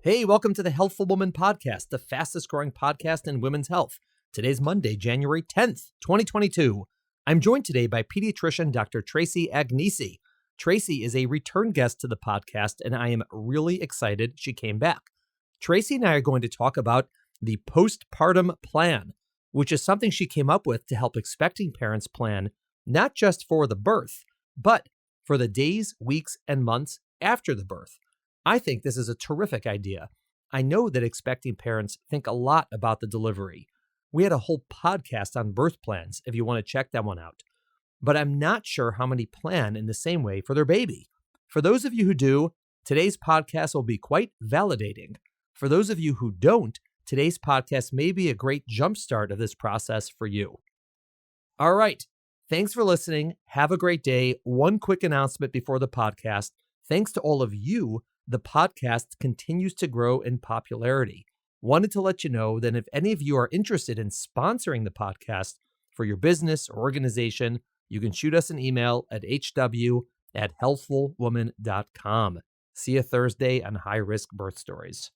Hey, welcome to the Healthful Woman Podcast, the fastest growing podcast in women's health. Today's Monday, January 10th, 2022. I'm joined today by pediatrician Dr. Tracey Agnese. Tracey is a return guest to the podcast, and I am really excited she came back. Tracey and I are going to talk about the postpartum plan, which is something she came up with to help expecting parents plan not just for the birth, but for the days, weeks, and months after the birth. I think this is a terrific idea. I know that expecting parents think a lot about the delivery. We had a whole podcast on birth plans if you want to check that one out. But I'm not sure how many plan in the same way for their baby. For those of you who do, today's podcast will be quite validating. For those of you who don't, today's podcast may be a great jumpstart of this process for you. All right. Thanks for listening. Have a great day. One quick announcement before the podcast. Thanks to all of you, the podcast continues to grow in popularity. Wanted to let you know that if any of you are interested in sponsoring the podcast for your business or organization, you can shoot us an email at hw@healthfulwoman.com. See you Thursday on High Risk Birth Stories.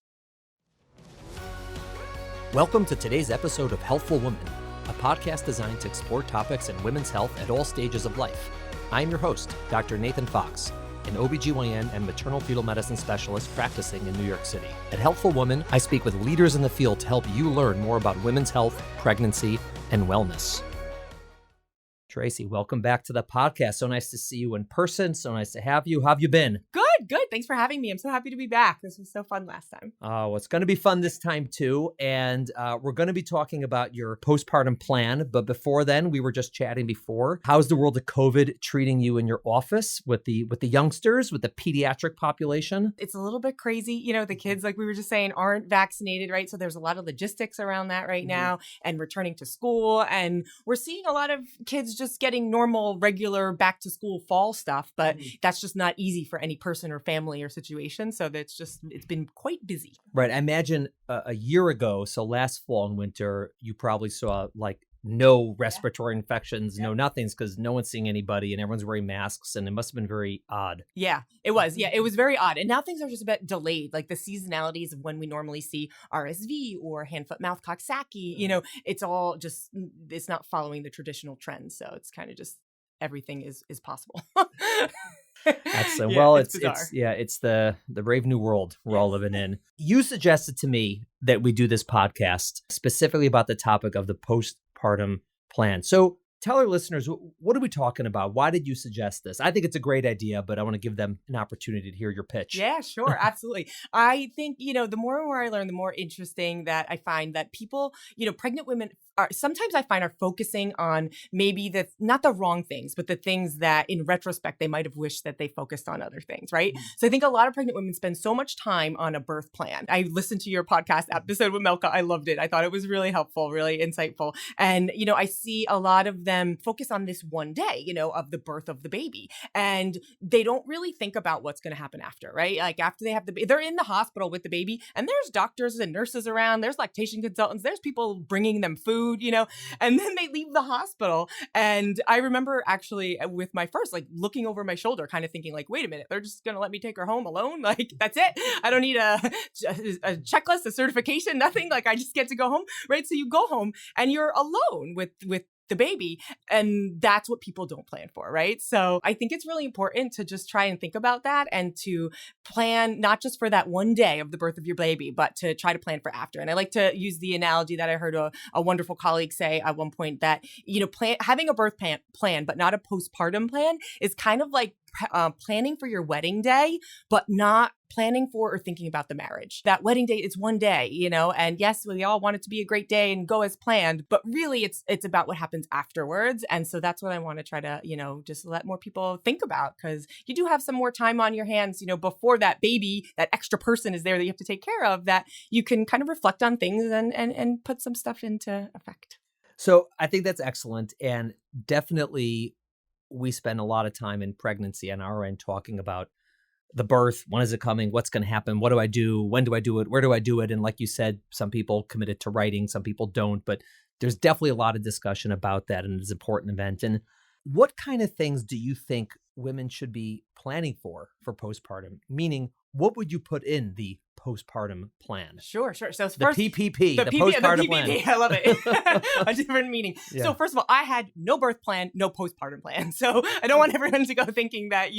Welcome to today's episode of Healthful Woman, a podcast designed to explore topics in women's health at all stages of life. I'm your host, Dr. Nathan Fox, an OBGYN and maternal fetal medicine specialist practicing in New York City. At Healthful Woman, I speak with leaders in the field to help you learn more about women's health, pregnancy, and wellness. Tracey, welcome back to the podcast. So nice to see you in person. So nice to have you. How have you been? Good. Thanks for having me. I'm so happy to be back. This was so fun last time. Oh, it's going to be fun this time too. And we're going to be talking about your postpartum plan. But before then, we were just chatting before. How's the world of COVID treating you in your office with the youngsters, with the pediatric population? It's a little bit crazy. You know, the kids, like we were just saying, aren't vaccinated, right? So there's a lot of logistics around that right now and returning to school. And we're seeing a lot of kids just getting normal, regular back to school fall stuff. But that's just not easy for any person or family or situation. So it's been quite busy. Right. I imagine a year ago, so last fall and winter, you probably saw like no respiratory infections, no nothings, because no one's seeing anybody and everyone's wearing masks, and it must have been very odd. Yeah, it was. Yeah, it was very odd. And now things are just a bit delayed, like the seasonalities of when we normally see RSV or hand, foot, mouth, Coxsackie, you know, it's all just, it's not following the traditional trends. So it's kind of just everything is possible. It's the brave new world we're all living in. You suggested to me that we do this podcast specifically about the topic of the postpartum plan. So tell our listeners, what are we talking about? Why did you suggest this? I think it's a great idea, but I want to give them an opportunity to hear your pitch. Yeah, sure. Absolutely. I think, you know, the more and more I learn, the more interesting that I find that people, you know, pregnant women are sometimes I find are focusing on maybe not the wrong things, but the things that in retrospect, they might have wished that they focused on other things, right? So I think a lot of pregnant women spend so much time on a birth plan. I listened to your podcast episode with Melka. I loved it. I thought it was really helpful, really insightful. And, you know, I see a lot of them focus on this one day, you know, of the birth of the baby. And they don't really think about what's going to happen after, right? Like after they have the baby, they're in the hospital with the baby and there's doctors and nurses around, there's lactation consultants, there's people bringing them food, you know, and then they leave the hospital. And I remember actually with my first, like looking over my shoulder, kind of thinking like, wait a minute, they're just going to let me take her home alone. Like, that's it. I don't need a checklist, a certification, nothing. Like I just get to go home, right? So you go home and you're alone with the baby. And that's what people don't plan for, right? So I think it's really important to just try and think about that and to plan not just for that one day of the birth of your baby, but to try to plan for after. And I like to use the analogy that I heard a wonderful colleague say at one point that, you know, having a birth plan, but not a postpartum plan is kind of like planning for your wedding day, but not planning for or thinking about the marriage. That wedding day is one day, you know, and yes, we all want it to be a great day and go as planned, but really it's about what happens afterwards. And so that's what I want to try to, you know, just let more people think about, because you do have some more time on your hands, you know, before that baby, that extra person is there that you have to take care of, that you can kind of reflect on things and put some stuff into effect. So I think that's excellent. And definitely we spend a lot of time in pregnancy on our end talking about the birth. When is it coming? What's going to happen? What do I do? When do I do it? Where do I do it? And like you said, some people commit it to writing, some people don't, but there's definitely a lot of discussion about that, and it's an important event. And what kind of things do you think women should be planning for postpartum? Meaning, what would you put in the postpartum plan? Sure. So The first, PPP, the PPP, postpartum plan. I love it. A different meaning. Yeah. So first of all, I had no birth plan, no postpartum plan. So I don't want everyone to go thinking that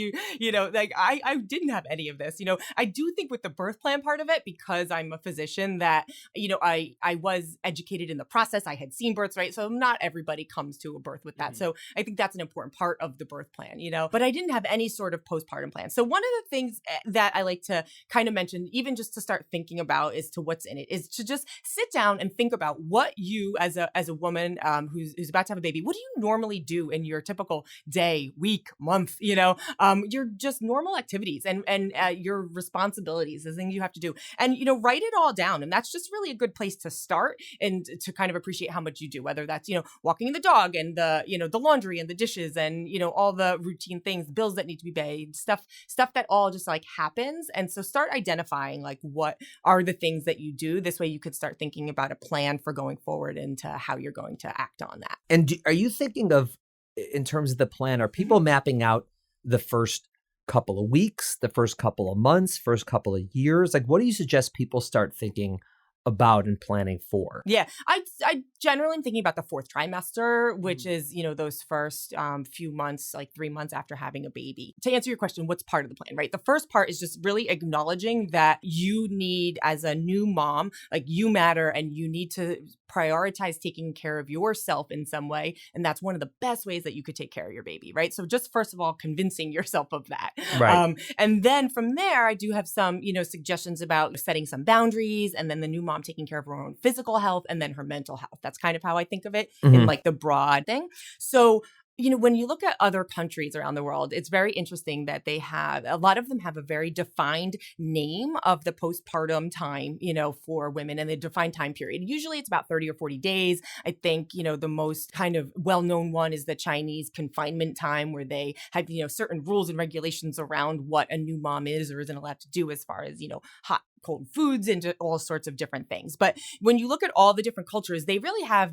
like I didn't have any of this. I do think with the birth plan part of it, because I'm a physician, that, I was educated in the process. I had seen births, right? So not everybody comes to a birth with that. So I think that's an important part of the birth plan, but I didn't have any sort of postpartum plan. So one of the things that I like to kind of mention, even just to start thinking about as to what's in it, is to just sit down and think about what you as a woman who's about to have a baby, what do you normally do in your typical day, week, month, your just normal activities and your responsibilities, the things you have to do, and, write it all down. And that's just really a good place to start and to kind of appreciate how much you do, whether that's, walking the dog and the laundry and the dishes and, all the routine things, bills that need to be paid, stuff that all just like happens. And so start identifying like what are the things that you do. This way you could start thinking about a plan for going forward into how you're going to act on that. And are you thinking of, in terms of the plan, are people mapping out the first couple of weeks, the first couple of months, first couple of years? Like, what do you suggest people start thinking about and planning for? Yeah, I generally am thinking about the fourth trimester, which is, those first few months, like 3 months after having a baby. To answer your question, what's part of the plan, right? The first part is just really acknowledging that you need, as a new mom, like you matter and you need to prioritize taking care of yourself in some way. And that's one of the best ways that you could take care of your baby, right? So just first of all, convincing yourself of that. Right. And then from there, I do have some, suggestions about setting some boundaries, and then the new mom taking care of her own physical health and then her mental health. That's kind of how I think of it in like the broad thing. So when you look at other countries around the world, it's very interesting that a lot of them have a very defined name of the postpartum time, for women, and the defined time period. Usually it's about 30 or 40 days. I think, the most kind of well-known one is the Chinese confinement time, where they have, certain rules and regulations around what a new mom is or isn't allowed to do as far as, hot, cold foods and all sorts of different things. But when you look at all the different cultures, they really have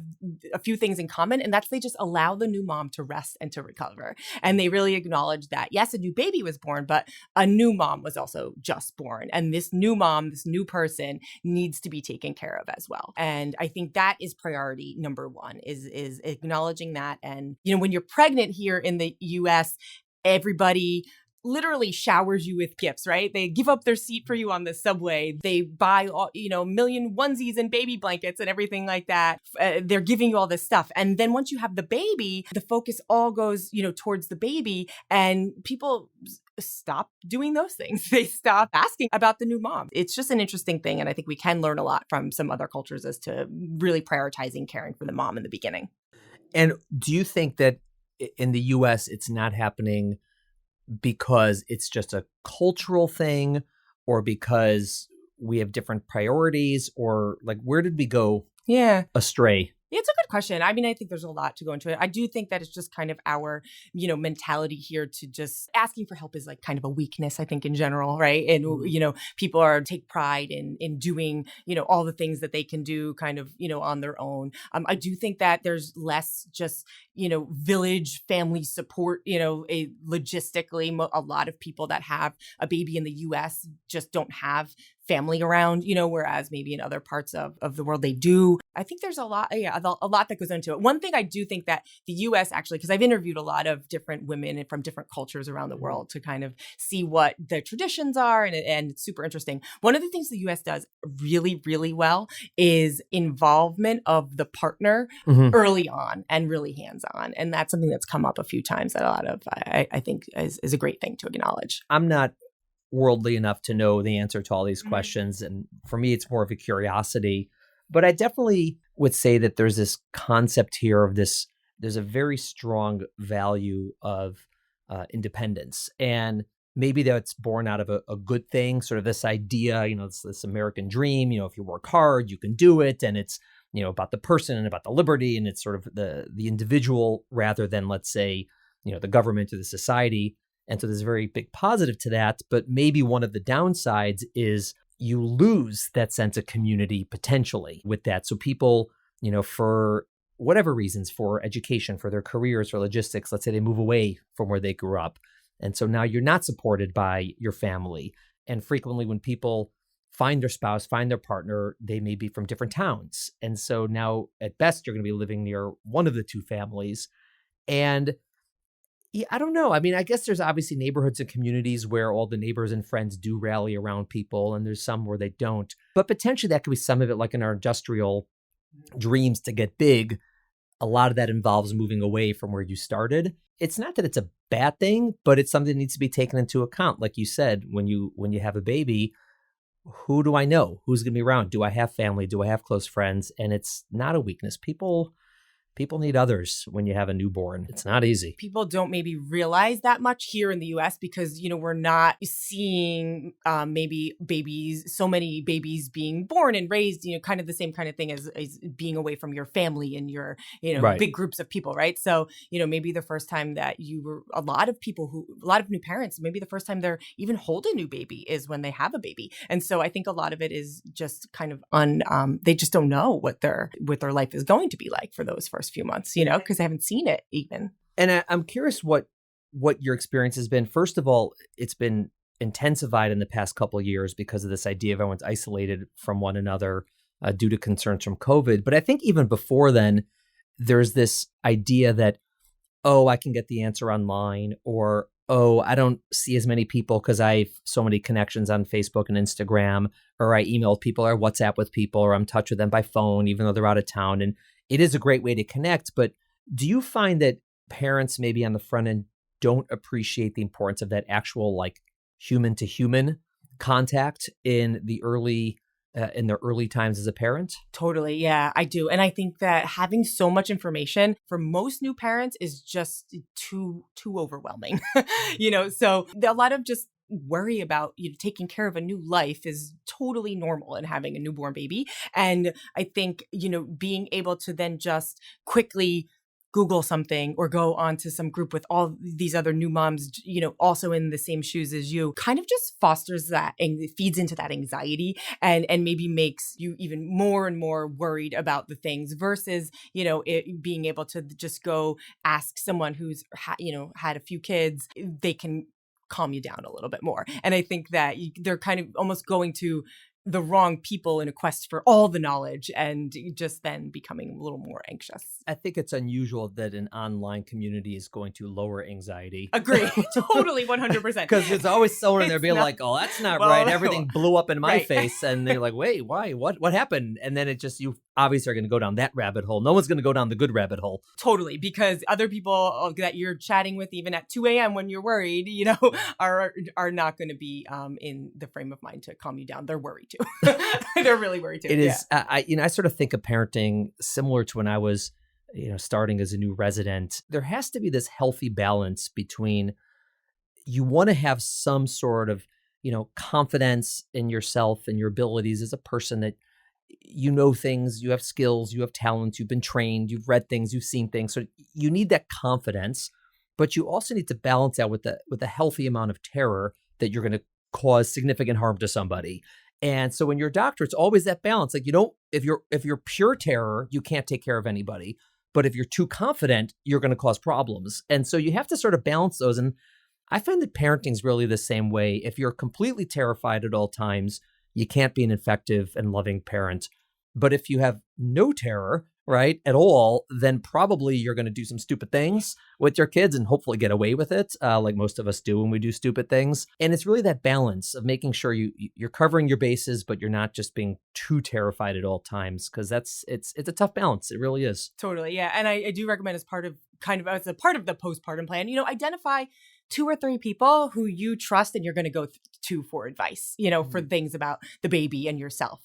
a few things in common, and that's they just allow the new mom to rest and to recover. And they really acknowledge that, yes, a new baby was born, but a new mom was also just born. And this new mom, this new person needs to be taken care of as well. And I think that is priority number one, is acknowledging that. And, when you're pregnant here in the US, everybody literally showers you with gifts, right? They give up their seat for you on the subway. They buy, a million onesies and baby blankets and everything like that. They're giving you all this stuff. And then once you have the baby, the focus all goes, towards the baby, and people stop doing those things. They stop asking about the new mom. It's just an interesting thing. And I think we can learn a lot from some other cultures as to really prioritizing caring for the mom in the beginning. And do you think that in the US, it's not happening because it's just a cultural thing, or because we have different priorities, or like, where did we go astray? It's a good question. I mean, I think there's a lot to go into it. I do think that it's just kind of our, mentality here to just asking for help is like kind of a weakness, I think, in general, right? And, people take pride in doing, all the things that they can do kind of, on their own. I do think that there's less just, village family support, logistically, a lot of people that have a baby in the US just don't have family around, whereas maybe in other parts of the world they do. I think there's a lot that goes into it. One thing I do think that the US actually, because I've interviewed a lot of different women from different cultures around the world to kind of see what the traditions are, and it's super interesting. One of the things the US does really, really well is involvement of the partner early on and really hands-on. And that's something that's come up a few times that a lot of, I think is a great thing to acknowledge. I'm not worldly enough to know the answer to all these questions. And for me, it's more of a curiosity. But I definitely would say that there's this concept here of this, there's a very strong value of independence. And maybe that's born out of a good thing, sort of this idea, this American dream, if you work hard, you can do it. And it's, about the person and about the liberty. And it's sort of the individual rather than, let's say, the government or the society. And so there's a very big positive to that. But maybe one of the downsides is you lose that sense of community potentially with that. So people, for whatever reasons, for education, for their careers, for logistics, let's say they move away from where they grew up. And so now you're not supported by your family. And frequently when people find their spouse, find their partner. They may be from different towns. And so now at best, you're going to be living near one of the two families. And yeah, I don't know. I mean, I guess there's obviously neighborhoods and communities where all the neighbors and friends do rally around people, and there's some where they don't. But potentially that could be some of it, like in our industrial dreams to get big. A lot of that involves moving away from where you started. It's not that it's a bad thing, but it's something that needs to be taken into account. Like you said, when you have a baby, who do I know? Who's going to be around? Do I have family? Do I have close friends? And it's not a weakness. People need others when you have a newborn. It's not easy. People don't maybe realize that much here in the US because, we're not seeing maybe so many babies being born and raised, kind of the same kind of thing as being away from your family and your, Right. big groups of people, right? So, maybe the first time that a lot of new parents, maybe the first time they're even hold a new baby is when they have a baby. And so I think a lot of it is just kind of they just don't know what their life is going to be like for those first few months, because they haven't seen it even. And I'm curious what your experience has been. First of all, it's been intensified in the past couple of years because of this idea of everyone's isolated from one another due to concerns from COVID. But I think even before then, there's this idea that, oh, I can get the answer online, or, oh, I don't see as many people because I have so many connections on Facebook and Instagram, or I email people or WhatsApp with people, or I'm in touch with them by phone, even though they're out of town. And it is a great way to connect. But do you find that parents maybe on the front end don't appreciate the importance of that actual like human to human contact in the early times as a parent? Totally. Yeah, I do. And I think that having so much information for most new parents is just too overwhelming. So a lot of just worry about taking care of a new life is totally normal in having a newborn baby. And I think, being able to then just quickly Google something or go onto some group with all these other new moms, also in the same shoes as you, kind of just fosters that and feeds into that anxiety and maybe makes you even more and more worried about the things versus, it being able to just go ask someone who's, had a few kids, they can calm you down a little bit more. And I think that they're kind of almost going to the wrong people in a quest for all the knowledge and just then becoming a little more anxious. I think it's unusual that an online community is going to lower anxiety. Agree. Totally 100%. Because there's always someone in there being like, oh, that's not right. Everything blew up in my face. And they're like, wait, why? What happened? And then it just, you obviously are going to go down that rabbit hole. No one's going to go down the good rabbit hole. Totally. Because other people that you're chatting with even at 2 a.m. when you're worried, are not going to be in the frame of mind to calm you down. They're worried too. They're really worried too. It is. I sort of think of parenting similar to when I was, starting as a new resident. There has to be this healthy balance between you want to have some sort of, confidence in yourself and your abilities as a person that you know things, you have skills, you have talents, you've been trained, you've read things, you've seen things. So you need that confidence, but you also need to balance out with a healthy amount of terror that you're going to cause significant harm to somebody. And so when you're a doctor, it's always that balance. Like, if you're pure terror, you can't take care of anybody. But if you're too confident, you're going to cause problems. And so you have to sort of balance those. And I find that parenting is really the same way. If you're completely terrified at all times, you can't be an effective and loving parent. But if you have no terror, right, at all, then probably you're going to do some stupid things with your kids and hopefully get away with it, like most of us do when we do stupid things. And it's really that balance of making sure you're covering your bases, but you're not just being too terrified at all times, because it's a tough balance. It really is. Totally, yeah. And I do recommend as a part of the postpartum plan, identify 2 or 3 people who you trust and you're going to go to for advice, for things about the baby and yourself,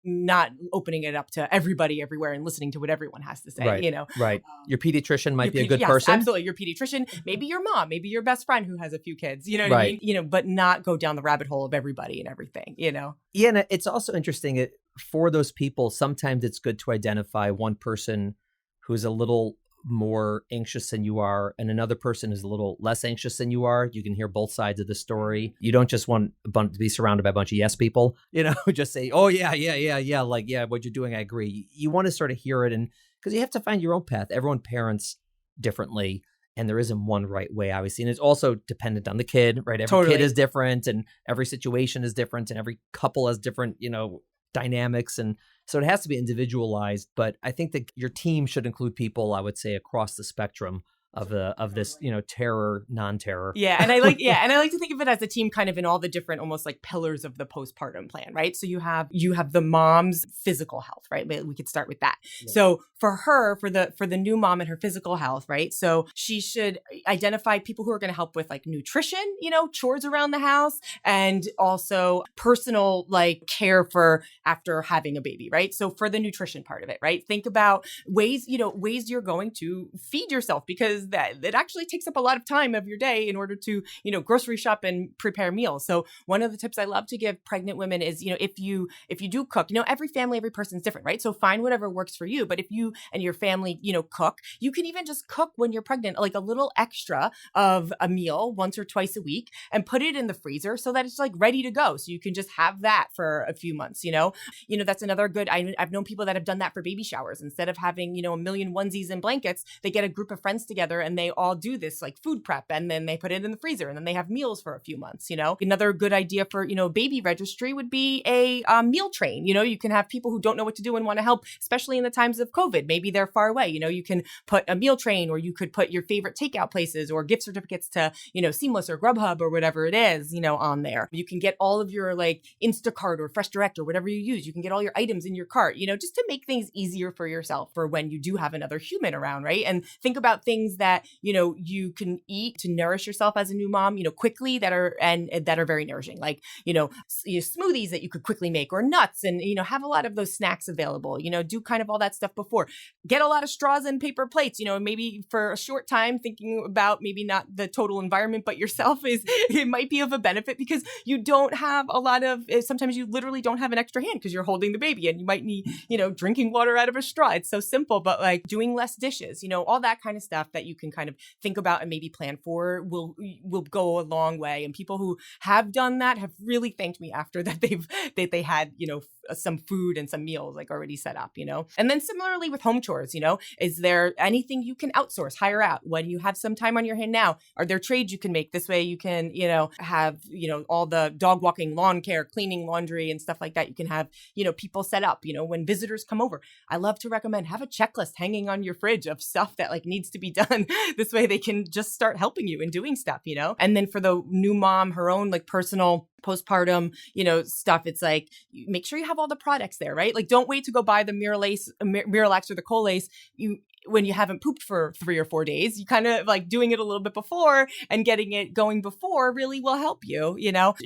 not opening it up to everybody everywhere and listening to what everyone has to say, Right. Right. Your pediatrician might be a good person. Absolutely. Your pediatrician, maybe your mom, maybe your best friend who has a few kids, what I mean? But not go down the rabbit hole of everybody and everything, Yeah. And it's also interesting for those people. Sometimes it's good to identify one person who's a little more anxious than you are, and another person is a little less anxious than you are. You can hear both sides of the story. You don't just want to be surrounded by a bunch of yes people, just say, oh yeah, like, yeah, what you're doing, I agree. You want to sort of hear it, and because you have to find your own path. Everyone parents differently. And there isn't one right way, obviously. And it's also dependent on the kid, right? Every Totally. kid is different and every situation is different and every couple has different, dynamics. And so it has to be individualized. But I think that your team should include people, I would say, across the spectrum of this, terror, non-terror. Yeah. And I like to think of it as a team kind of in all the different almost like pillars of the postpartum plan, right? So you have the mom's physical health, right? We could start with that. Yeah. So for her, for the new mom and her physical health, right? So she should identify people who are going to help with like nutrition, chores around the house, and also personal like care for after having a baby, right? So for the nutrition part of it, right? Think about ways you're going to feed yourself, because that it actually takes up a lot of time of your day in order to, grocery shop and prepare meals. So one of the tips I love to give pregnant women is, if you do cook, every family, every person's different, right? So find whatever works for you. But if you and your family, cook, you can even just cook when you're pregnant, like a little extra of a meal once or twice a week and put it in the freezer so that it's like ready to go. So you can just have that for a few months, that's another good, I've known people that have done that for baby showers. Instead of having, a million onesies and blankets, they get a group of friends together and they all do this like food prep, and then they put it in the freezer, and then they have meals for a few months. Another good idea for baby registry would be a meal train. You can have people who don't know what to do and want to help, especially in the times of COVID. Maybe they're far away. You can put a meal train, or you could put your favorite takeout places or gift certificates to Seamless or Grubhub or whatever it is on there. You can get all of your like Instacart or Fresh Direct or whatever you use. You can get all your items in your cart. Just to make things easier for yourself for when you do have another human around, right? And think about things that you can eat to nourish yourself as a new mom, quickly, that are very nourishing, like smoothies that you could quickly make, or nuts, and have a lot of those snacks available. Do kind of all that stuff before. Get a lot of straws and paper plates. Maybe for a short time, thinking about maybe not the total environment but yourself it might be of a benefit, because you don't have a lot of. Sometimes you literally don't have an extra hand because you're holding the baby, and you might need drinking water out of a straw. It's so simple, but like doing less dishes, all that kind of stuff that you can kind of think about and maybe plan for will go a long way. And people who have done that have really thanked me after that they had some food and some meals like already set up. And then similarly with home chores, is there anything you can outsource, hire out when you have some time on your hand now? Are there trades you can make? This way you can have all the dog walking, lawn care, cleaning, laundry, and stuff like that. You can have people set up when visitors come over. I love to recommend have a checklist hanging on your fridge of stuff that like needs to be done. This way they can just start helping you and doing stuff. And then for the new mom, her own like personal postpartum, stuff, it's like, make sure you have all the products there, right? Like, don't wait to go buy the Miralax or the Colace when you haven't pooped for 3 or 4 days. You kind of like doing it a little bit before and getting it going before really will help you,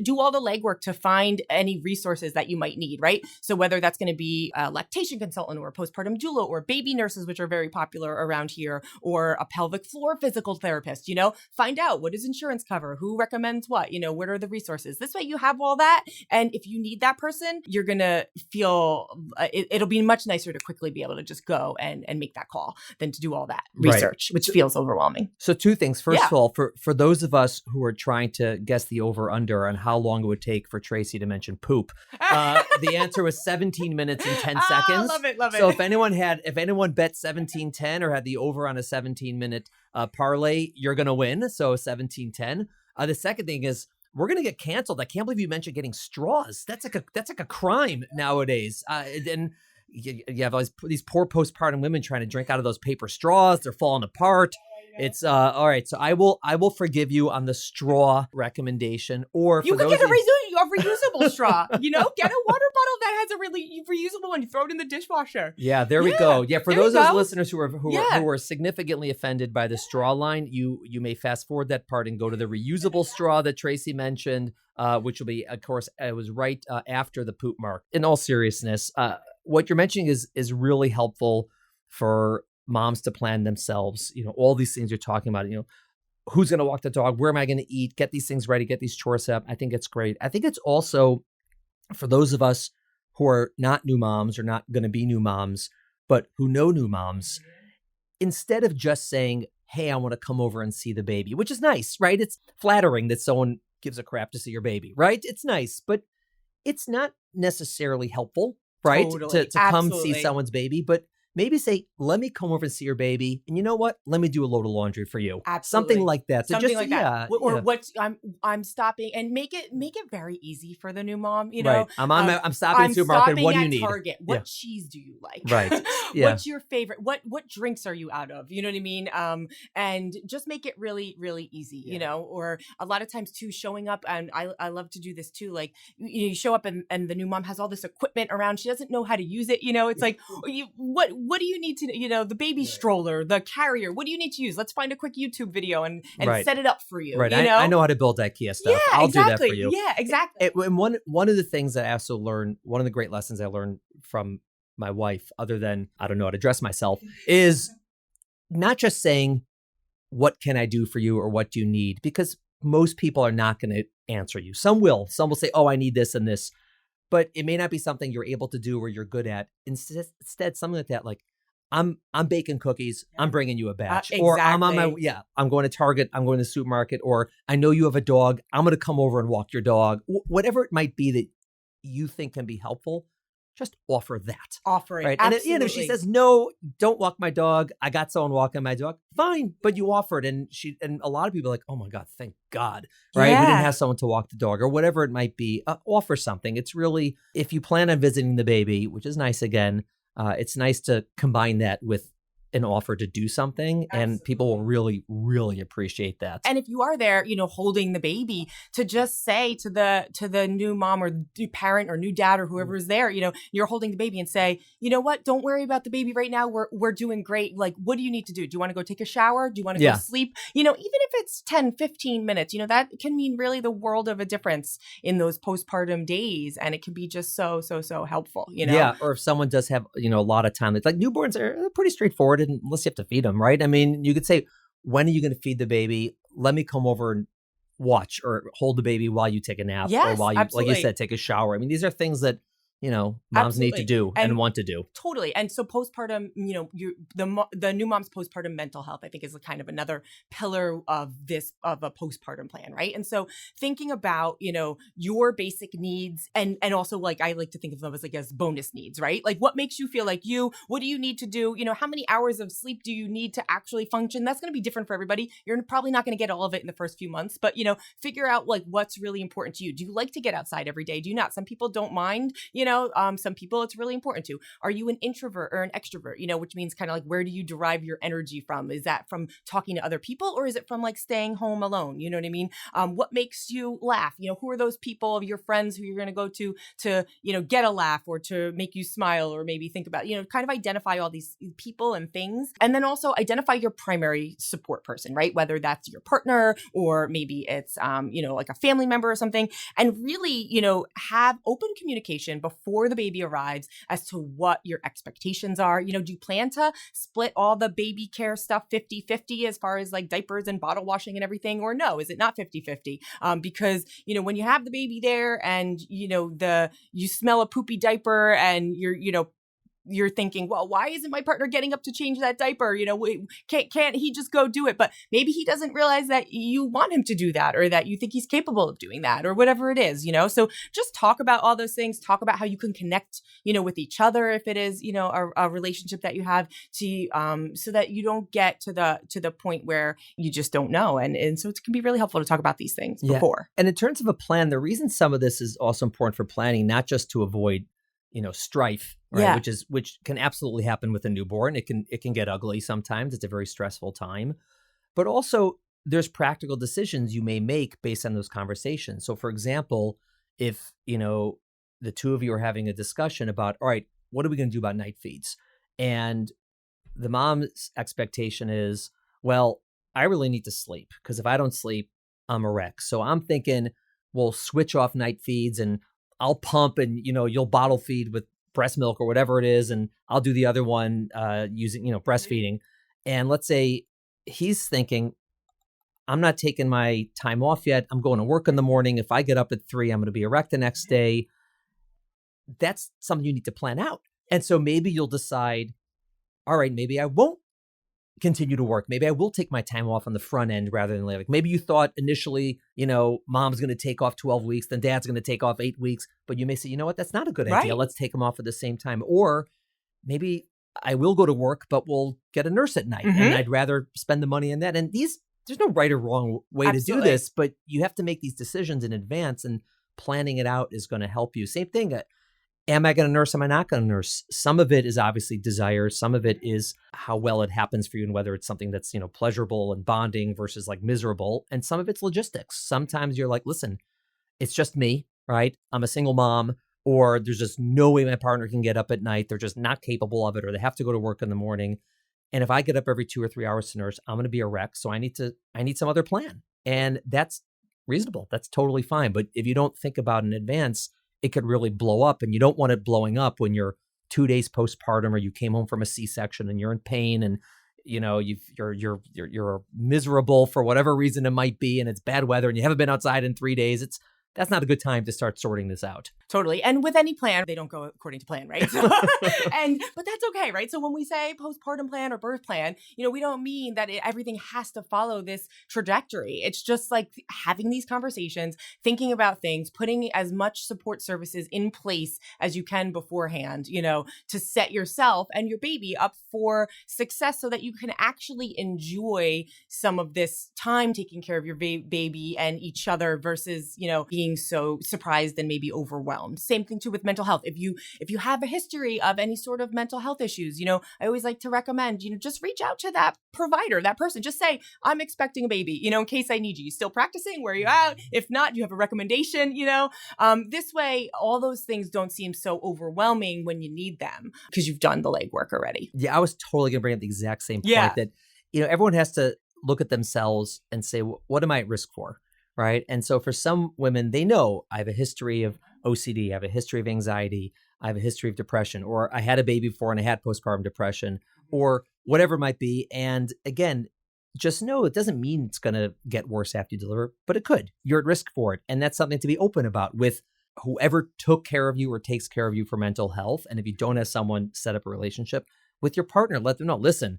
do all the legwork to find any resources that you might need, right? So whether that's going to be a lactation consultant or a postpartum doula or baby nurses, which are very popular around here, or a pelvic floor physical therapist, find out what does insurance cover, who recommends what are the resources. This way you have all that. And if you need that person, you're going to feel it'll be much nicer to quickly be able to just go and make that call than to do all that research, which feels overwhelming. So 2 things. First of all, for those of us who are trying to guess the over under on how long it would take for Tracey to mention poop, the answer was 17 minutes and 10 seconds. Love it. So if anyone bet 17:10 or had the over on a 17-minute parlay, you're going to win. So 17:10. The second thing is, we're going to get canceled. I can't believe you mentioned getting straws. That's like a crime nowadays. And you have these poor postpartum women trying to drink out of those paper straws. They're falling apart. It's all right. So I will forgive you on the straw recommendation. Or you could get a reusable straw. Get a water bottle that has a really reusable one. You throw it in the dishwasher. Yeah, there we go. Yeah, for those of those listeners who are significantly offended by the straw line, you may fast forward that part and go to the reusable straw that Tracey mentioned, which will be, of course, it was right after the poop mark. In all seriousness, what you're mentioning is really helpful for moms to plan themselves. All these things you're talking about, who's going to walk the dog? Where am I going to eat? Get these things ready, get these chores set up. I think it's great. I think it's also for those of us who are not new moms or not going to be new moms, but who know new moms, instead of just saying, hey, I want to come over and see the baby, which is nice, right? It's flattering that someone gives a crap to see your baby, right? It's nice, but it's not necessarily helpful, right? Totally. To come see someone's baby. But maybe say, let me come over and see your baby. And you know what? Let me do a load of laundry for you. Absolutely. Something like that. Something just, like that. Or what I'm stopping, and make it very easy for the new mom. You know, right. I'm stopping at the supermarket. What do you need? Target. What cheese do you like? Right. Yeah. What's your favorite? What drinks are you out of? You know what I mean? And just make it really, really easy, you know, or a lot of times too, showing up, and I love to do this too. Like, you show up and the new mom has all this equipment around. She doesn't know how to use it. You know, it's like, what do you need to, you know, the baby stroller, the carrier, what do you need to use? Let's find a quick YouTube video and set it up for you. Right. You know? I know how to build IKEA stuff. Yeah, I'll exactly. do that for you. Yeah, exactly. And one of the things I also learned, one of the great lessons I learned from my wife, other than I don't know how to dress myself, is not just saying, what can I do for you or what do you need? Because most people are not going to answer you. Some will say, oh, I need this and this, but it may not be something you're able to do or you're good at. Instead, something like that, like, I'm baking cookies. I'm bringing you a batch. Exactly. Or I'm going to Target. I'm going to the supermarket. Or I know you have a dog. I'm going to come over and walk your dog. Whatever it might be that you think can be helpful, just offer that. Offer it. Right. Absolutely. And if she says, no, don't walk my dog, I got someone walking my dog, fine. But you offered. And a lot of people are like, oh my God, thank God. Right. Yeah. We didn't have someone to walk the dog or whatever it might be. Offer something. It's really, if you plan on visiting the baby, which is nice again, it's nice to combine that with an offer to do something. Absolutely. And people will really, really appreciate that. And if you are there, you know, holding the baby, to just say to the new mom or new parent or new dad or whoever is there, you know, you're holding the baby and say, you know what, don't worry about the baby right now. We're doing great. Like, what do you need to do? Do you want to go take a shower? Do you want to go sleep? You know, even if it's 10, 15 minutes, you know, that can mean really the world of a difference in those postpartum days. And it can be just so helpful, you know? Yeah. Or if someone does have, you know, a lot of time, it's like newborns are pretty straightforward unless you have to feed them, right? I mean, you could say, when are you going to feed the baby? Let me come over and watch or hold the baby while you take a nap, or while you, absolutely. like you said, take a shower. I mean, these are things that, you know, moms need to do and want to do. Totally. And so postpartum, you know, the new mom's postpartum mental health, I think, is kind of another pillar of a postpartum plan, right? And so thinking about, you know, your basic needs and also, like, I like to think of them as bonus needs, right? Like, what makes you feel like what do you need to do? You know, how many hours of sleep do you need to actually function? That's going to be different for everybody. You're probably not going to get all of it in the first few months, but, you know, figure out like what's really important to you. Do you like to get outside every day? Do you not? Some people don't mind, you know, some people it's really important to. Are you an introvert or an extrovert? You know, which means kind of like, where do you derive your energy from? Is that from talking to other people, or is it from like staying home alone? You know what I mean? What makes you laugh? You know, who are those people of your friends who you're going to go to, you know, get a laugh or to make you smile or maybe think about, you know, kind of identify all these people and things. And then also identify your primary support person, right? Whether that's your partner or maybe it's, you know, like a family member or something. And really, you know, have open communication before the baby arrives as to what your expectations are. You know, do you plan to split all the baby care stuff 50-50 as far as like diapers and bottle washing and everything, or no, is it not 50-50? Because, you know, when you have the baby there and, you know, you smell a poopy diaper and you're thinking, well, why isn't my partner getting up to change that diaper? You know, can't he just go do it? But maybe he doesn't realize that you want him to do that, or that you think he's capable of doing that, or whatever it is, you know? So just talk about all those things, talk about how you can connect, you know, with each other if it is, you know, a relationship that you have, to, so that you don't get to the point where you just don't know. And so it can be really helpful to talk about these things before. And in terms of a plan, the reason some of this is also important for planning, not just to avoid, you know, strife, right? Which can absolutely happen with a newborn. It can get ugly sometimes. It's a very stressful time, but also there's practical decisions you may make based on those conversations. So for example, if, you know, the two of you are having a discussion about, all right, what are we going to do about night feeds? And the mom's expectation is, well, I really need to sleep, because if I don't sleep, I'm a wreck. So I'm thinking we'll switch off night feeds and I'll pump, and, you know, you'll bottle feed with breast milk or whatever it is. And I'll do the other one using, you know, breastfeeding. And let's say he's thinking, I'm not taking my time off yet. I'm going to work in the morning. If I get up at 3, I'm going to be a wreck the next day. That's something you need to plan out. And so maybe you'll decide, all right, maybe I won't continue to work. Maybe I will take my time off on the front end rather than later. Like maybe you thought initially, you know, mom's going to take off 12 weeks, then dad's going to take off 8 weeks, but you may say, you know what, that's not a good idea. Let's take them off at the same time. Or maybe I will go to work, but we'll get a nurse at night. And I'd rather spend the money on that. And there's no right or wrong way to do this, but you have to make these decisions in advance, and planning it out is going to help you. Same thing. Am I going to nurse? Am I not going to nurse? Some of it is obviously desire. Some of it is how well it happens for you and whether it's something that's, pleasurable and bonding versus like miserable. And some of it's logistics. Sometimes you're like, listen, it's just me, right? I'm a single mom, or there's just no way my partner can get up at night. They're just not capable of it, or they have to go to work in the morning. And if I get up every 2 or 3 hours to nurse, I'm going to be a wreck. So I need some other plan. And that's reasonable. That's totally fine. But if you don't think about it in advance, it could really blow up, and you don't want it blowing up when you're 2 days postpartum, or you came home from a C-section and you're in pain, and you're miserable for whatever reason it might be, and it's bad weather and you haven't been outside in 3 days. That's not a good time to start sorting this out. Totally. And with any plan, they don't go according to plan, right? So, but that's okay, right? So when we say postpartum plan or birth plan, we don't mean that everything has to follow this trajectory. It's just like having these conversations, thinking about things, putting as much support services in place as you can beforehand, to set yourself and your baby up for success so that you can actually enjoy some of this time taking care of your baby and each other versus, being so surprised and maybe overwhelmed. Same thing too with mental health. If you have a history of any sort of mental health issues, I always like to recommend, just reach out to that provider, that person. Just say, I'm expecting a baby, in case I need you. You still practicing? Where are you at? If not, you have a recommendation, this way, all those things don't seem so overwhelming when you need them because you've done the legwork already. Yeah, I was totally going to bring up the exact same point that, everyone has to look at themselves and say, what am I at risk for? Right. And so for some women, they know I have a history of OCD, I have a history of anxiety, I have a history of depression, or I had a baby before and I had postpartum depression, or whatever it might be. And again, just know it doesn't mean it's going to get worse after you deliver, but it could. You're at risk for it. And that's something to be open about with whoever took care of you or takes care of you for mental health. And if you don't have someone set up a relationship with your partner, let them know, listen,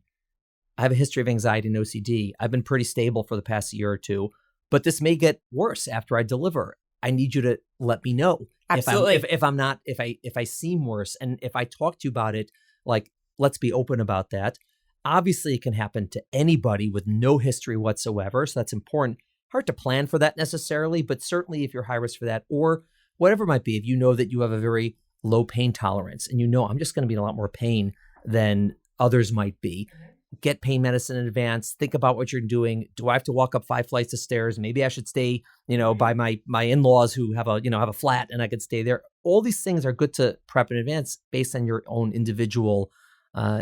I have a history of anxiety and OCD. I've been pretty stable for the past year or two, but this may get worse after I deliver. I need you to let me know. Absolutely. If I seem worse, and if I talk to you about it, like, let's be open about that. Obviously, it can happen to anybody with no history whatsoever. So that's important. Hard to plan for that necessarily, but certainly if you're high risk for that, or whatever it might be, if you know that you have a very low pain tolerance and I'm just going to be in a lot more pain than others might be, get pain medicine in advance. Think about what you're doing. Do I have to walk up 5 flights of stairs? Maybe I should stay, by my in-laws who have a flat and I could stay there. All these things are good to prep in advance based on your own individual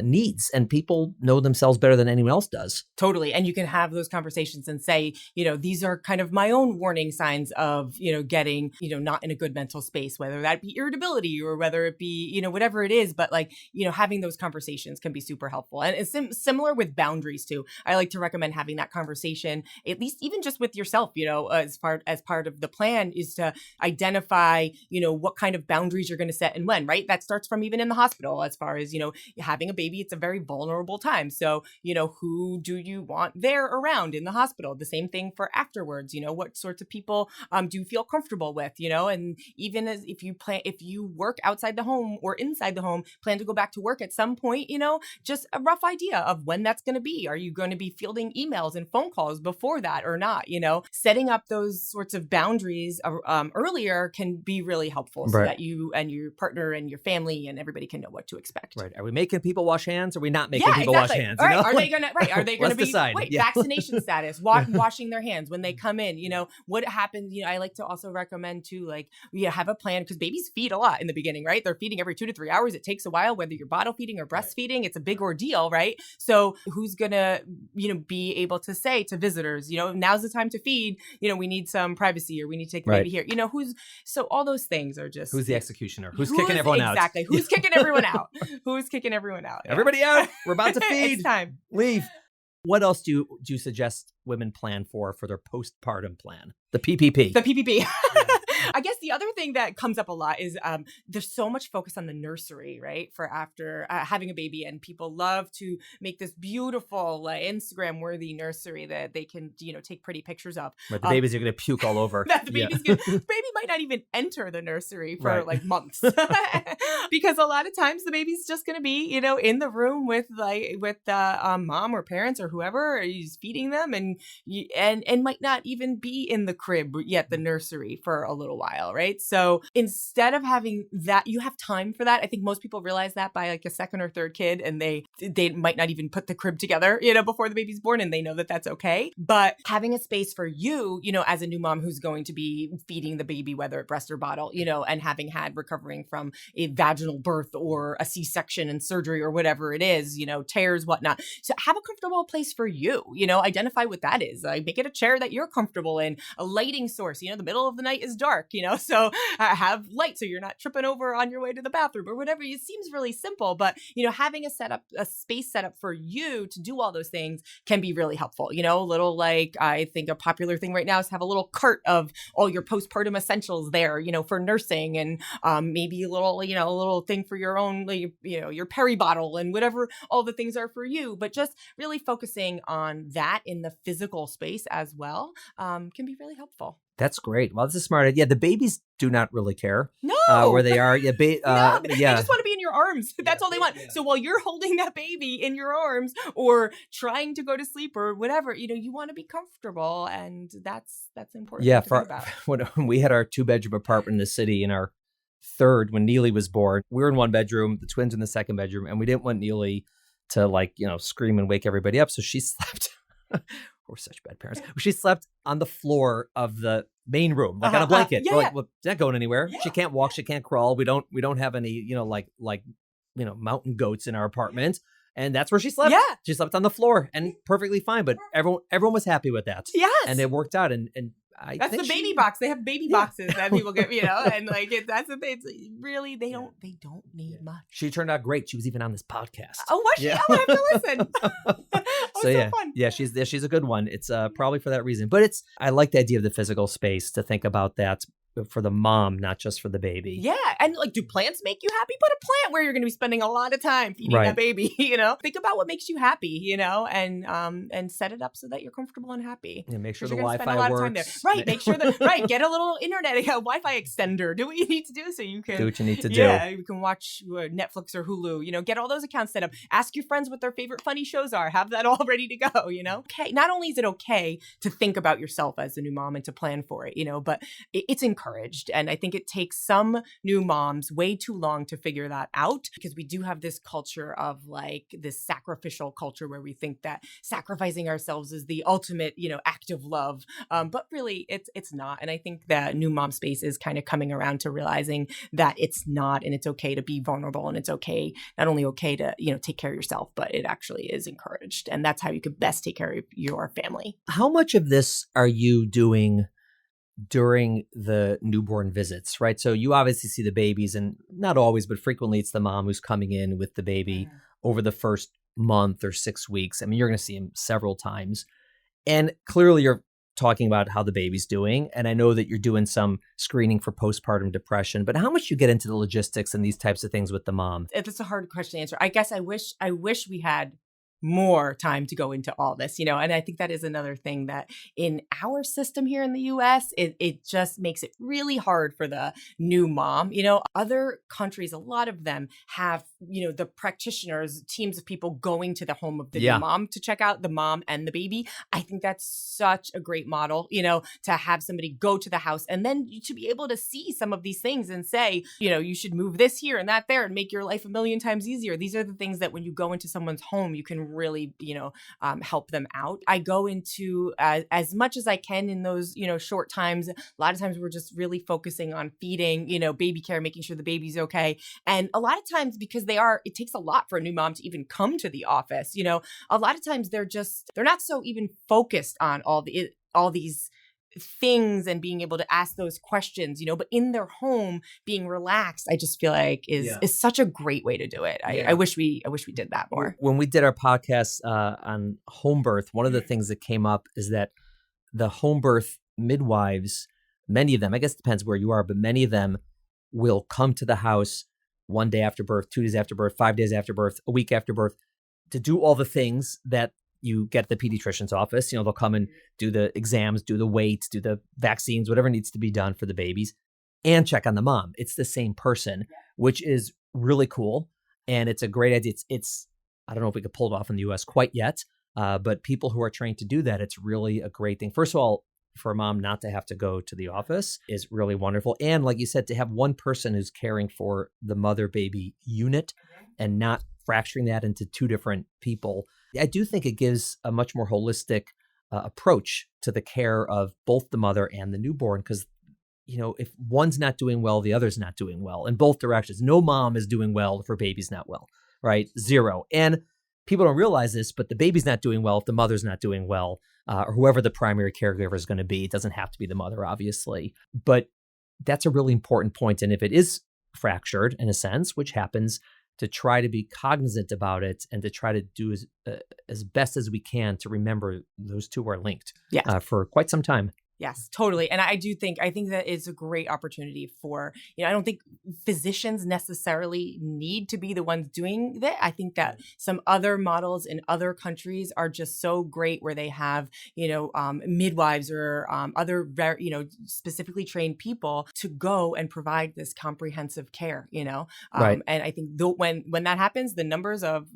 needs. And people know themselves better than anyone else does. Totally. And you can have those conversations and say, these are kind of my own warning signs of, getting, not in a good mental space, whether that be irritability or whether it be, whatever it is. But like, having those conversations can be super helpful. And it's similar with boundaries too. I like to recommend having that conversation, at least even just with yourself, as part of the plan is to identify, what kind of boundaries you're going to set and when, right? That starts from even in the hospital as far as, having a baby, it's a very vulnerable time. So, who do you want there around in the hospital? The same thing for afterwards, what sorts of people do you feel comfortable with, and even as if you work outside the home or inside the home, plan to go back to work at some point, just a rough idea of when that's going to be. Are you going to be fielding emails and phone calls before that or not? Setting up those sorts of boundaries earlier can be really helpful so that you and your partner and your family and everybody can know what to expect. Right. Are we making people wash hands? Or are we not making people wash hands? All right. Are they gonna be decide. Vaccination status, washing their hands when they come in? What happens? I like to also recommend too, like, have a plan because babies feed a lot in the beginning, right? They're feeding every 2 to 3 hours. It takes a while, whether you're bottle feeding or breastfeeding. It's a big ordeal, right? So who's gonna, be able to say to visitors, now's the time to feed. We need some privacy, or we need to take the baby here. So all those things are just who's the executioner? Who's kicking everyone out? Exactly. Who's kicking everyone out? Who's kicking everyone out? Everybody out. We're about to feed. It's time. Leave. What else do you suggest women plan for their postpartum plan? The PPP. The PPP. I guess the other thing that comes up a lot is there's so much focus on the nursery, right? For after having a baby, and people love to make this beautiful Instagram worthy nursery that they can, take pretty pictures of. Right, the babies are going to puke all over. That the baby's baby might not even enter the nursery for Right. months because a lot of times the baby's just going to be, in the room with mom or parents or whoever is feeding them, and might not even be in the crib yet, the nursery, for a little while, right? So instead of having that, you have time for that. I think most people realize that by a second or third kid, and they might not even put the crib together, before the baby's born, and they know that that's okay. But having a space for you, as a new mom who's going to be feeding the baby, whether at breast or bottle, and having had recovering from a vaginal birth or a C-section and surgery or whatever it is, tears, whatnot. So have a comfortable place for you, identify what that is. Make it a chair that you're comfortable in, a lighting source, the middle of the night is dark, so have light so you're not tripping over on your way to the bathroom or whatever. It seems really simple, but, having a space set up for you to do all those things can be really helpful. A little, I think a popular thing right now is have a little cart of all your postpartum essentials there, for nursing, and maybe a little thing for your own, your peri bottle and whatever all the things are for you. But just really focusing on that in the physical space as well can be really helpful. That's great. Well, this is smart. Yeah, the babies do not really care where they are. Yeah, they just want to be in your arms. That's all they want. Yeah. So while you're holding that baby in your arms or trying to go to sleep or whatever, you want to be comfortable, and that's important. Yeah, to think about. When we had our 2-bedroom apartment in the city, in our third, when Neely was born, we were in one bedroom, the twins in the second bedroom, and we didn't want Neely to scream and wake everybody up, so she slept. We're such bad parents. She slept on the floor of the main room, on a blanket. We're like, well, she's not going anywhere. Yeah. She can't walk. She can't crawl. We don't have any, mountain goats in our apartment. And that's where she slept. Yeah. She slept on the floor, and perfectly fine. But everyone was happy with that. Yes. And it worked out. And that's the baby box. They have baby boxes that people get, and that's the thing. It's really, they don't need much. She turned out great. She was even on this podcast. Oh, was she? Yeah. Oh, I have to listen. So fun. Yeah, she's a good one. It's probably for that reason. But I like the idea of the physical space, to think about that for the mom, not just for the baby. Yeah. And do plants make you happy? Put a plant where you're going to be spending a lot of time feeding that baby, think about what makes you happy, and set it up so that you're comfortable and happy. Yeah, make sure the Wi-Fi works. Right. Make sure get a little internet, a Wi-Fi extender. Do what you need to do so you can do what you need to do. Yeah. You can watch Netflix or Hulu, get all those accounts set up. Ask your friends what their favorite funny shows are. Have that all ready to go, Okay. Not only is it okay to think about yourself as a new mom and to plan for it, but it's encouraged. And I think it takes some new moms way too long to figure that out, because we do have this culture of this sacrificial culture where we think that sacrificing ourselves is the ultimate, act of love. But really it's not. And I think that new mom space is kind of coming around to realizing that it's not, and it's okay to be vulnerable, and it's not only okay to, take care of yourself, but it actually is encouraged. And that's how you can best take care of your family. How much of this are you doing during the newborn visits, right? So you obviously see the babies, and not always, but frequently it's the mom who's coming in with the baby over the first month or 6 weeks. I mean, you're going to see him several times. And clearly you're talking about how the baby's doing. And I know that you're doing some screening for postpartum depression, but how much you get into the logistics and these types of things with the mom? It's a hard question to answer. I guess I wish we had more time to go into all this, and I think that is another thing that in our system here in the US, it just makes it really hard for the new mom. Other countries, a lot of them have, the practitioners, teams of people going to the home of the new mom to check out the mom and the baby. I think that's such a great model, to have somebody go to the house and then to be able to see some of these things and say, you should move this here and that there and make your life a million times easier. These are the things that when you go into someone's home, you can really, help them out. I go into as much as I can in those, short times. A lot of times we're just really focusing on feeding, baby care, making sure the baby's okay. And a lot of times, because it takes a lot for a new mom to even come to the office, a lot of times they're not so even focused on all these things and being able to ask those questions, but in their home being relaxed, I just feel like is such a great way to do it. I wish we did that more. When we did our podcast on home birth, one of the things that came up is that the home birth midwives many of them, I guess it depends where you are, but many of them will come to the house 1 day after birth, 2 days after birth, 5 days after birth, a week after birth, to do all the things that you get at the pediatrician's office. They'll come and do the exams, do the weights, do the vaccines, whatever needs to be done for the babies, and check on the mom. It's the same person, which is really cool. And it's a great idea. It's I don't know if we could pull it off in the US quite yet, but people who are trained to do that, it's really a great thing. First of all, for a mom not to have to go to the office is really wonderful. And like you said, to have one person who's caring for the mother-baby unit and not fracturing that into two different people, I do think it gives a much more holistic approach to the care of both the mother and the newborn. Because, if one's not doing well, the other's not doing well in both directions. No mom is doing well if her baby's not well, right? Zero. And people don't realize this, but the baby's not doing well if the mother's not doing well, or whoever the primary caregiver is going to be. It doesn't have to be the mother, obviously. But that's a really important point. And if it is fractured in a sense, which happens, to try to be cognizant about it and to try to do as best as we can to remember those two are linked for quite some time. Yes, totally. And I think that is a great opportunity for, I don't think physicians necessarily need to be the ones doing that. I think that some other models in other countries are just so great where they have, midwives or other, specifically trained people to go and provide this comprehensive care, Right. And I think when that happens, the numbers of,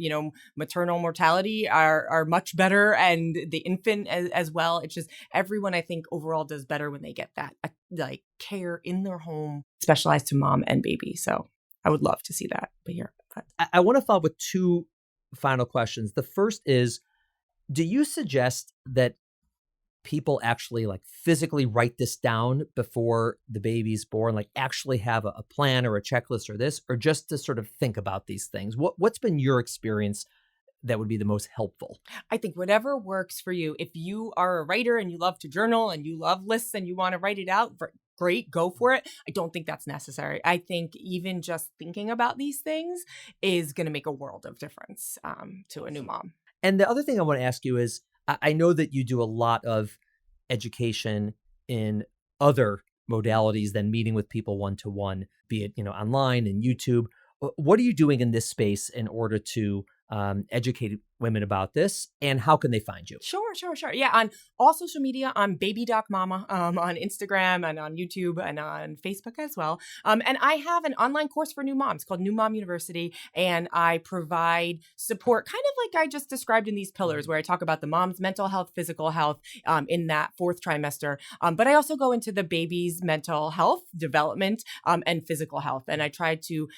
maternal mortality are much better, and the infant as well. It's just everyone, I think, overall does better when they get that care in their home, specialized to mom and baby. So I would love to see that. But I want to follow up with two final questions. The first is, do you suggest that people actually physically write this down before the baby's born, actually have a plan or a checklist or this, or just to sort of think about these things? What's been your experience that would be the most helpful? I think whatever works for you. If you are a writer and you love to journal and you love lists and you want to write it out, great, go for it. I don't think that's necessary. I think even just thinking about these things is going to make a world of difference to a new mom. And the other thing I want to ask you is, I know that you do a lot of education in other modalities than meeting with people one-to-one, be it, online and YouTube. What are you doing in this space in order to educate women about this, and how can they find you? Sure. Yeah, on all social media, I'm Baby Doc Mama, on Instagram and on YouTube and on Facebook as well. And I have an online course for new moms called New Mom University, and I provide support kind of like I just described in these pillars, where I talk about the mom's mental health, physical health in that 4th trimester. But I also go into the baby's mental health, development, and physical health. And I try to,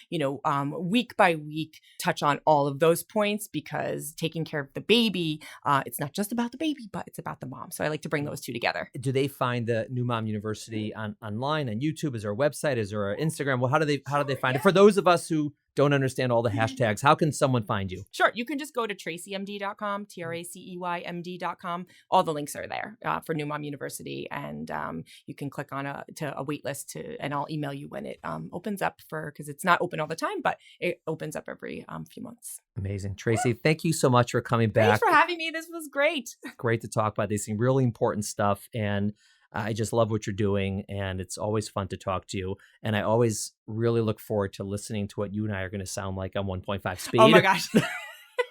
week by week touch on all of those points, because taking care of the baby, it's not just about the baby, but it's about the mom. So I like to bring those two together. Do they find the New Mom University online on YouTube? Is there a website? Is there an Instagram? Well, how do they find it? For those of us who don't understand all the hashtags, how can someone find you? Sure. You can just go to traceymd.com, TRACEYMD.com. All the links are there for New Mom University. And you can click on a wait list and I'll email you when it opens up, because it's not open all the time, but it opens up every few months. Amazing. Tracey, thank you so much for coming back. Thanks for having me. This was great. Great to talk about these things, really important stuff. And I just love what you're doing, and it's always fun to talk to you. And I always really look forward to listening to what you and I are going to sound like on 1.5 speed. Oh my gosh.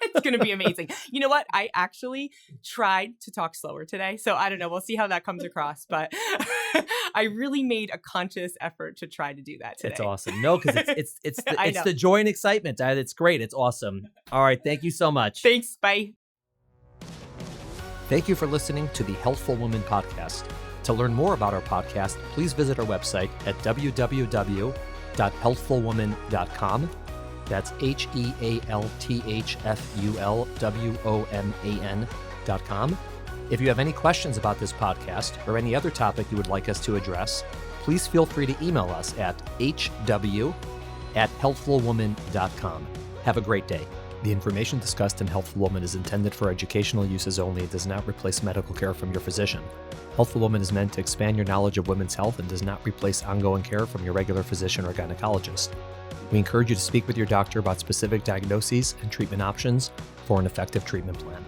It's going to be amazing. You know what? I actually tried to talk slower today. So I don't know. We'll see how that comes across. But I really made a conscious effort to try to do that today. It's awesome. No, because it's the joy and excitement. It's great. It's awesome. All right. Thank you so much. Thanks. Bye. Thank you for listening to the Healthful Woman podcast. To learn more about our podcast, please visit our website at www.healthfulwoman.com. That's HEALTHFULWOMAN.com. If you have any questions about this podcast or any other topic you would like us to address, please feel free to email us at hw@healthfulwoman.com. Have a great day. The information discussed in Healthful Woman is intended for educational uses only and does not replace medical care from your physician. Healthful Woman is meant to expand your knowledge of women's health and does not replace ongoing care from your regular physician or gynecologist. We encourage you to speak with your doctor about specific diagnoses and treatment options for an effective treatment plan.